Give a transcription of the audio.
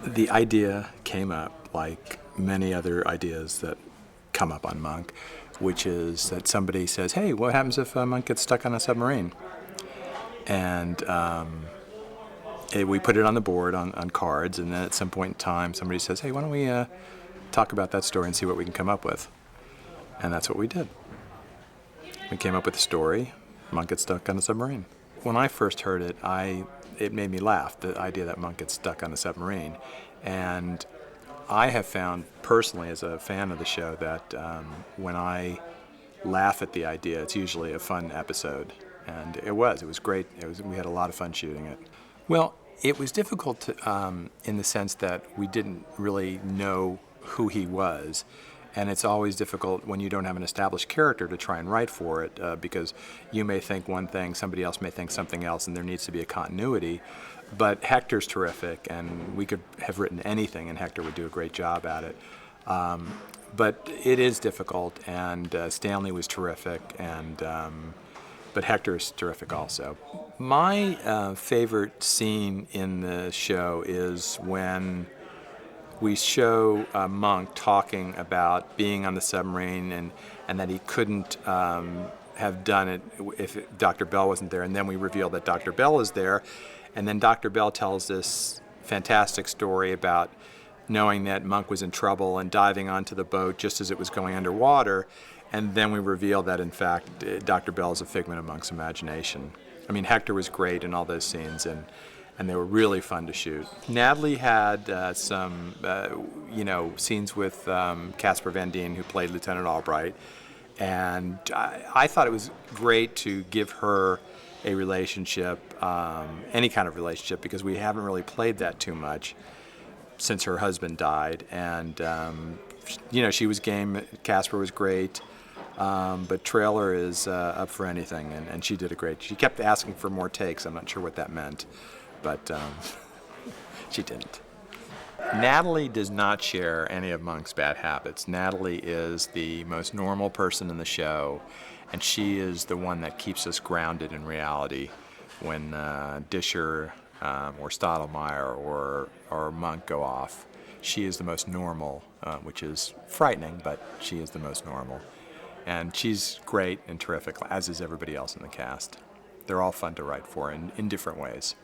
The idea came up like many other ideas that come up on Monk, which is that somebody says, "Hey, what happens if Monk gets stuck on a submarine?" And we put it on the board on cards, and then at some point in time, somebody says, "Hey, why don't we talk about that story and see what we can come up with?" And that's what we did. We came up with a story. Monk gets stuck on a submarine. When I first heard it, it made me laugh, the idea that Monk gets stuck on a submarine. And I have found personally, as a fan of the show, that when I laugh at the idea, it's usually a fun episode. And it was great. We had a lot of fun shooting it. Well, it was difficult in the sense that we didn't really know who he was. And it's always difficult when you don't have an established character to try and write for it, because you may think one thing, somebody else may think something else, and there needs to be a continuity. But Hector's terrific, and we could have written anything, and Hector would do a great job at it. But it is difficult, and Stanley was terrific, but Hector is terrific also. My favorite scene in the show is when we show Monk talking about being on the submarine and that he couldn't have done it if Dr. Bell wasn't there. And then we reveal that Dr. Bell is there. And then Dr. Bell tells this fantastic story about knowing that Monk was in trouble and diving onto the boat just as it was going underwater. And then we reveal that, in fact, Dr. Bell is a figment of Monk's imagination. I mean, Hector was great in all those scenes, and they were really fun to shoot. Natalie had some, scenes with Casper Van Dien, who played Lieutenant Albright, and I thought it was great to give her a relationship, any kind of relationship, because we haven't really played that too much since her husband died, and she was game. Casper was great. But Traylor is up for anything, and she did a great. She kept asking for more takes. I'm not sure what that meant, but she didn't. Natalie does not share any of Monk's bad habits. Natalie is the most normal person in the show, and she is the one that keeps us grounded in reality when Disher or Stottlemyre or Monk go off. She is the most normal, which is frightening, but she is the most normal. And she's great and terrific, as is everybody else in the cast. They're all fun to write for in different ways.